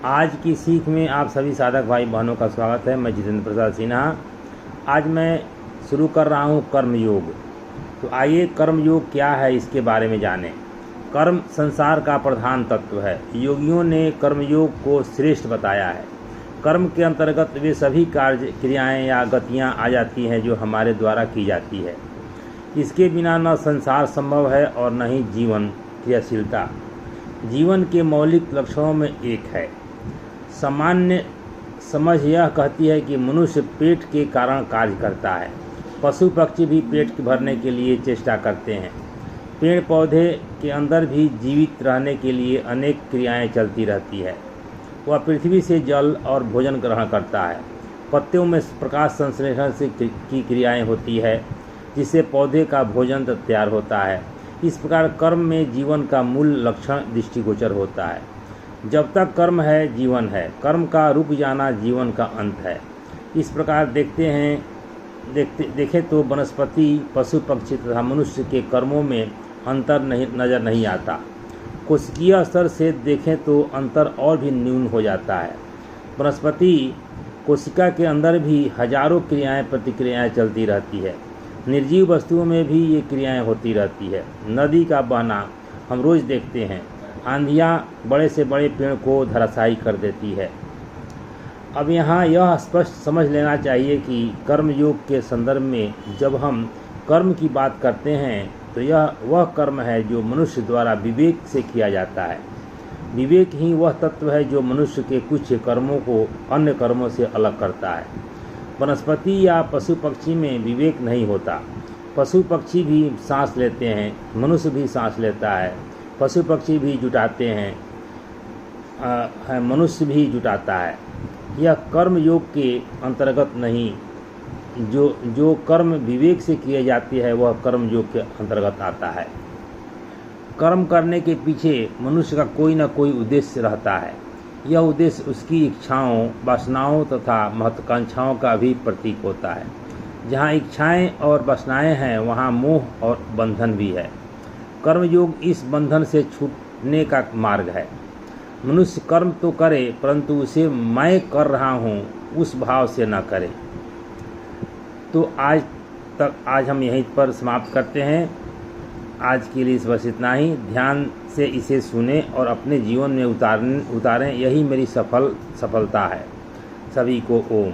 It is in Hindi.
आज की सीख में आप सभी साधक भाई बहनों का स्वागत है। मैं जितेंद्र प्रसाद सिन्हा। आज मैं शुरू कर रहा हूँ कर्म योग। तो आइए कर्म योग क्या है इसके बारे में जानें। कर्म संसार का प्रधान तत्व है। योगियों ने कर्म योग को श्रेष्ठ बताया है। कर्म के अंतर्गत वे सभी कार्य क्रियाएँ या गतियाँ आ जाती हैं जो हमारे द्वारा की जाती है। इसके बिना न संसार संभव है और न ही जीवन क्रियाशीलता। जीवन के मौलिक लक्षणों में एक है। सामान्य समझ यह कहती है कि मनुष्य पेट के कारण कार्य करता है। पशु पक्षी भी पेट भरने के लिए चेष्टा करते हैं। पेड़ पौधे के अंदर भी जीवित रहने के लिए अनेक क्रियाएं चलती रहती है। वह पृथ्वी से जल और भोजन ग्रहण करता है। पत्तों में प्रकाश संश्लेषण से की क्रियाएं होती है जिससे पौधे का भोजन तैयार होता है। इस प्रकार कर्म में जीवन का मूल लक्षण दृष्टिगोचर होता है। जब तक कर्म है जीवन है। कर्म का रुक जाना जीवन का अंत है। इस प्रकार देखें तो वनस्पति, पशु पक्षी तथा मनुष्य के कर्मों में अंतर नज़र नहीं आता। कोशिकीय स्तर से देखें तो अंतर और भी न्यून हो जाता है। वनस्पति कोशिका के अंदर भी हजारों क्रियाएं प्रतिक्रियाएं चलती रहती है। निर्जीव वस्तुओं में भी ये क्रियाएं होती रहती है। नदी का बहना हम रोज़ देखते हैं। आंधियाँ बड़े से बड़े पेड़ को धराशायी कर देती है। अब यहाँ यह स्पष्ट समझ लेना चाहिए कि कर्म योग के संदर्भ में जब हम कर्म की बात करते हैं तो यह वह कर्म है जो मनुष्य द्वारा विवेक से किया जाता है। विवेक ही वह तत्व है जो मनुष्य के कुछ कर्मों को अन्य कर्मों से अलग करता है। वनस्पति या पशु पक्षी में विवेक नहीं होता। पशु पक्षी भी सांस लेते हैं, मनुष्य भी सांस लेता है। पशु पक्षी भी जुटाते हैं, मनुष्य भी जुटाता है। यह कर्म योग के अंतर्गत नहीं। जो कर्म विवेक से किए जाते हैं वह कर्म योग के अंतर्गत आता है। कर्म करने के पीछे मनुष्य का कोई न कोई उद्देश्य रहता है। यह उद्देश्य उसकी इच्छाओं, वासनाओं तथा महत्वाकांक्षाओं का भी प्रतीक होता है। जहाँ इच्छाएं और वासनाएं हैं वहाँ मोह और बंधन भी है। कर्मयोग इस बंधन से छूटने का मार्ग है। मनुष्य कर्म तो करे परंतु उसे मैं कर रहा हूँ उस भाव से न करे। तो आज हम यहीं पर समाप्त करते हैं। आज के लिए बस इतना ही। ध्यान से इसे सुने और अपने जीवन में उतारें। यही मेरी सफलता है। सभी को ओम।